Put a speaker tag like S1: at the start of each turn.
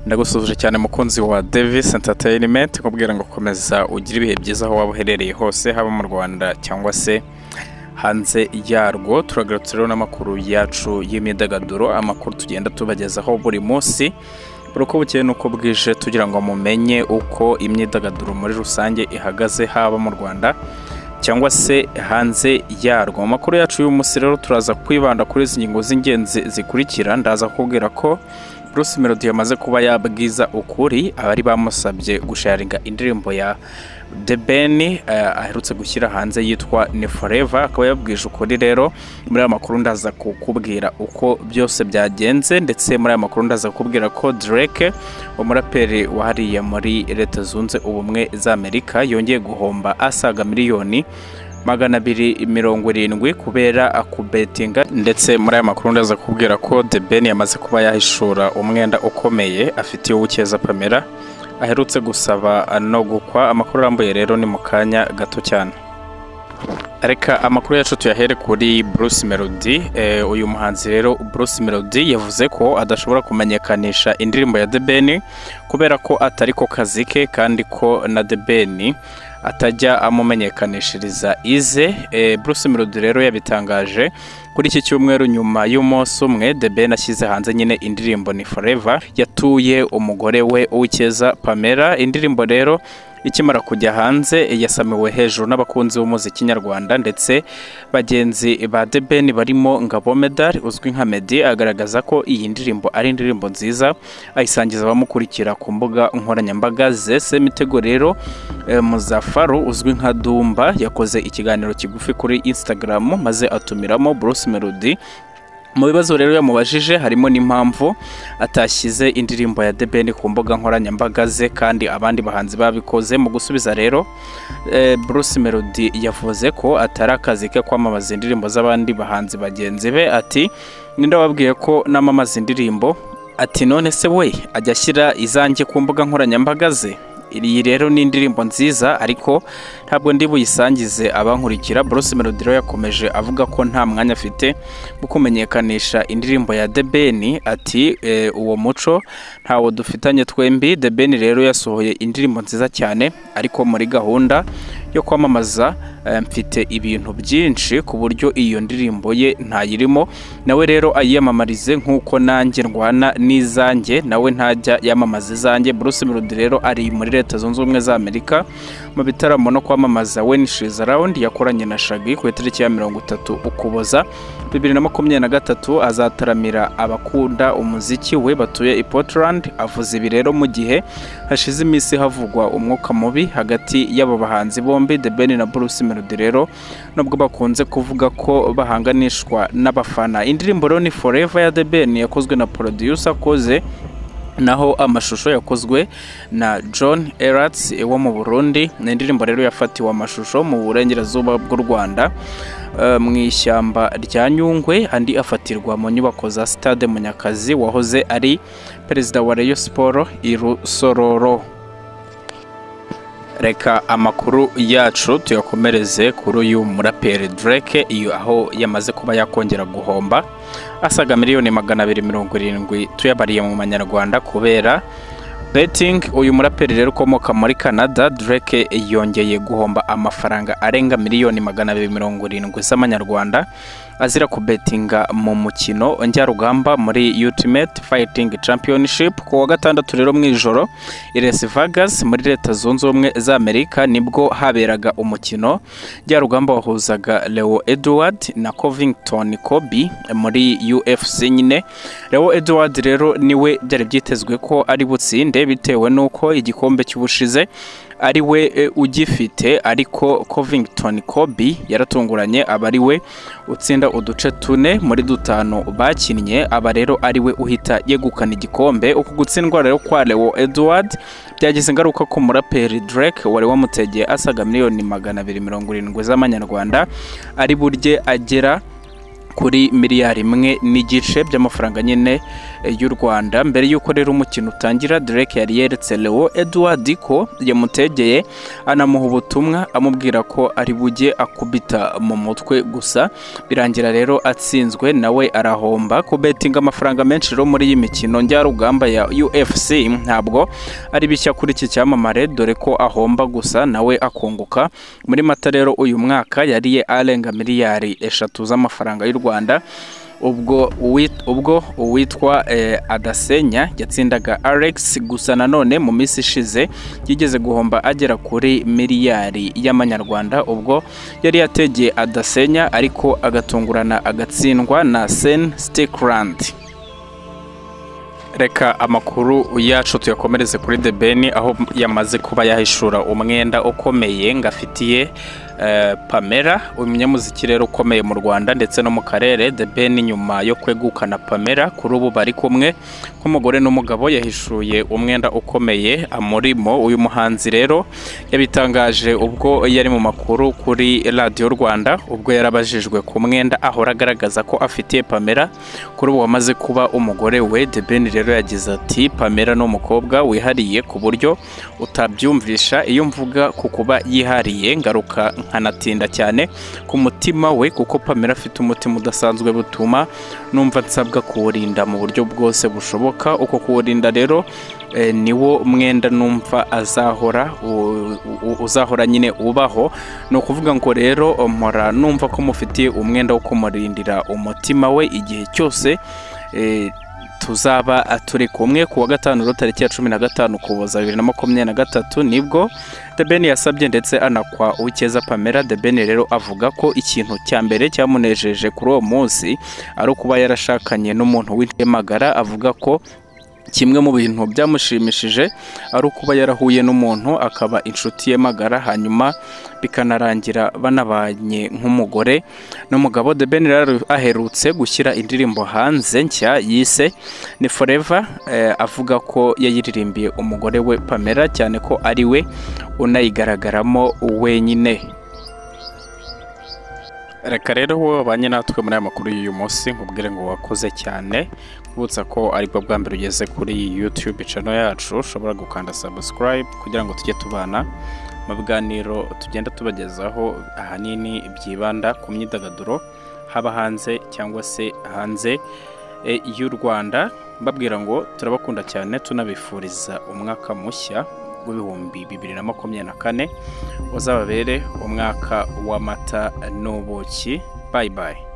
S1: Ndagusuje cyane mukunzi wa Davis Entertainment kubwira ngo komeza ugira ibihe byiza aho waba uherereye hose haba mu Rwanda cyangwa se hanze yarwo. Turagarutse rero n'amakuru yacu y'imyidagaduro, amakuru tugenda tubagezaho buri munsi uko bukeye nuko bwije, tugira ngo mumenye uko imyidagaduro muri rusange ihagaze haba mu Rwanda cyangwa se hanze yarwo. Amakuru yacu y'umunsi rero turaza kwibanda kuri izi ngingo z'ingenzi zikurikira. Ndaza kubwira ko Bruce Melody yamaze kuba yabwiza ukuri abari bamusabye gusharinga indirimbo ya The Ben aherutse gushyira hanze yitwa Ni Forever. Akaba yabwije ukuri rero muri aya makuru ndaza kukubwira uko byose byagenze, ndetse muri aya makuru ndaza kukubwira ko Drake umuraperi wahariye muri Leta Zunze Ubumwe za Amerika yongeye guhomba asaga miliyoni 270 kubera akubetinga. Ndetse muri aya makuru ndaza kubwira ko The Ben yamaze kuba yahishura umwenda ukomeye afitiye Ukeza Pamela aherutse gusaba no gukwa. Amakuru arambuye rero ni mu kanya gato cyane. Reka amakuru yacu tuyahere kuri Bruce Melody. Uyu muhanzi rero Bruce Melody yavuze ko adashobora kumenyekanisha indirimbo ya The Ben kubera ko atari ko kazi ke, kandi ko na The Ben atajya amumenyekanishiriza ize. Bruce Melody rero yabitangaje kuri iki cyumweru nyuma y'umunsi umwe The Ben ashyize hanze nyine indirimbo Ni Forever yatuye umugore we Ukeza Pamela. Indirimbo rero ikimara kujya hanze yasamiwe hejuru n'abakunzi b'umuziki nyarwanda, ndetse bagenzi ba The Ben barimo Ngabo Medal uzwi nka Meddy agaragaza ko iyi ndirimbo ari indirimbo nziza, ayisangiza abamukurikira ku mbuga nkoranyambaga ze. Semitego rero Muzafaru uzwi nka Dumba yakoze ikiganiro kigufi kuri Instagram maze atumiramo Bruce Melody. Mu bibazo rero yamubajije harimo n'impamvu atashyize indirimbo ya The Ben ku mbuga nkoranyambaga ze kandi abandi bahanzi babikoze. Mu gusubiza rero Bruce Melody yavuze ko atari akazi ke kwamamaza indirimbo z'abandi bahanzi bagenzi be. Ati ninde wabwiye ko namamaza indirimbo? Ati none se we ajya ashyira izanjye ku mbuga nkoranyambaga ze? Iyi rero ni indirimbo nziza ariko ntabwo ndi buyisangize abankurikira. Bruce Melody rero yakomeje avuga ko nta mwanya afite wo kumenyekanisha indirimbo ya The Ben. Ati uwo muco ntawo dufitanye twembi. The Ben rero yasohoye indirimbo nziza cyane, ariko muri gahunda yo kwamamaza mfite ibintu byinshi ku buryo iyo ndirimbo ye ntayirimo. Nawe rero ayiyamamarize nk'uko nanjye ndwana n'izanjye, nawe ntajya yamamaza izanjye. Bruce Melody rero ari muri Leta Zunze Ubumwe za Amerika mu bitaramo no kwamamaza When She's Around yakoranye na Shaggy ku itariki ya 30 Ukuboza 2023. Azataramira abakunda umuziki we batuye i Portland. Avuze ibi rero mu gihe hashize iminsi havugwa umwuka mubi hagati y'abo bahanzi bombi The Ben na Bruce Melody rero nubwo bakunze kuvuga ko bahanganishwa n'abafana. Indirimbo rero Ni Forever ya The Ben yakozwe na producer Koze, naho amashusho yakozwe na John Eratz wo mu Burundi. Indirimbo rero yafatiwe amashusho mu burengerazuba bw'u Rwanda mu ishyamba rya Nyungwe, andi afatirwa mu nyubako za Stade Munyakazi wahoze ari perezida wa Rayon Sport i Rusororo. Reka amakuru yacu tuyakomereze kuri uyu muraperi Drake, iyo aho yamaze kuba yakongera guhomba asaga miliyoni 270 tuyabariye mu manyarwanda kubera betting. Uyu muraperi rero ukomoka muri Canada Drake yongeye guhomba amafaranga arenga miliyoni 270 z'amanyarwanda azira kubetinga mu mukino njyarugamba muri Ultimate Fighting Championship. Ku wa gatandatu rero mu ijoro i Las Vegas muri Leta Zunze Ubumwe za Amerika nibwo haberaga umukino njyarugamba wahuzaga Leo Edward na Covington Kobe muri UFC nyine. Leo Edward rero niwe byari byitezwe ko ari butsinde bitewe nuko igikombe cy'ubushize ariwe ugifite, ariko Covington Kobe yaratunguranye abariwe utsinda uduce 4 muri 5 bakinnye, aba rero ariwe uhita yegukana igikombe. Uku gutsindwa rero kwa Leo Edward byagize ingaruka ku muraperi Drake wari wamutegeye asaga miliyoni 270 z'amanyarwanda ari burye agera kuri miliyari imwe n'igice by'amafaranga nyine y'u Rwanda. Mbere y'uko rero umukino utangira, Drake yari yeretse Leo Edward ko yamutegeye anamuha ubutumwa amubwira ko ari bujye akubita mu mutwe, gusa birangira rero atsinzwe nawe arahomba. Kubetinga amafaranga menshi rero muri iyi mikino njyarugamba ya UFC ntabwo ari bishya kuri iki cyamamare, dore ko ahomba gusa nawe akunguka. Muri Mata rero uyu mwaka yariye arenga miliyari 3 z'amafaranga y'u Rwanda, ubwo uwitwa Adasenya yatsindaga Alex, gusa nanone mu minsi ishize yigeze guhomba agera kuri miliyari y'amanyarwanda, ubwo yari yategeye Adasenya ariko agatungurana agatsindwa na Sen Stickland. Reka amakuru yacu tuyakomereze kuri The Ben, aho yamaze kuba yahishura umwenda ukomeye ngafitiye Pamela, umunyamuziki rero ukomeye mu Rwanda ndetse no mu karere. The Ben nyuma yo kwegukana Pamela, kuri ubu bari kumwe nk'umugore n'umugabo, yahishuye umwenda ukomeye amurimo. Uyu muhanzi rero yabitangaje ubwo yari mu makuru kuri Radio Rwanda, ubwo yarabajijwe ku mwenda ahora agaragaza ko afitiye Pamela, kuri ubu wamaze kuba umugore we. The Ben rero yagize ati Pamela ni umukobwa wihariye ku buryo utabyumvisha, iyo mvuga ku kuba yihariye ngaruka nkanatinda cyane ku mutima we, kuko Pamela afite umutima udasanzwe butuma numva nsabwa kuwurinda mu buryo bwose bushoboka. Uko kuwurinda rero niwo mwenda numva uzahora nyine ubaho. No kuvuga ngo rero mpora numva ko mufitiye umwenda wo kumurindira umutima we igihe cyose tuzaba turi kumwe. Ku wa gatanu tariki ya 15 Ukuboza 2023 nibwo The Ben yasabye ndetse anakwa Uwikeza Pamela. The Ben rero avuga ko ikintu cya mbere cyamunejeje kuri uwo munsi ari ukuba yarashakanye n'umuntu w'intemagara. Avuga ko kimwe mu bintu byamushimishije ari ukuba yarahuye n'umuntu akaba inshuti ye magara, hanyuma bikanarangira banabanye nk'umugore n'umugabo. The Ben rero aherutse gushyira indirimbo hanze nshya yise ni Forever, avuga ko yayiririmbiye umugore we Pamela, cyane ko ari we unayigaragaramo wenyine. Reka rero wabanye natwe muri aya makuru y'uyu munsi, nkubwire ngo wakoze cyane. Kubutsa ko aribwo bwa mbere ugeze kuri YouTube channel yacu, ushobora gukanda subscribe kugira ngo tujye tubana mu biganiro tugenda tubagezaho, ahanini byibanda ku myidagaduro haba hanze cyangwa se hanze y'u Rwanda. Mbabwira ngo turabakunda cyane, tunabifuriza umwaka mushya w'ibihumbi 2024 uzababere umwaka w'amata n'ubuki. Bye bye.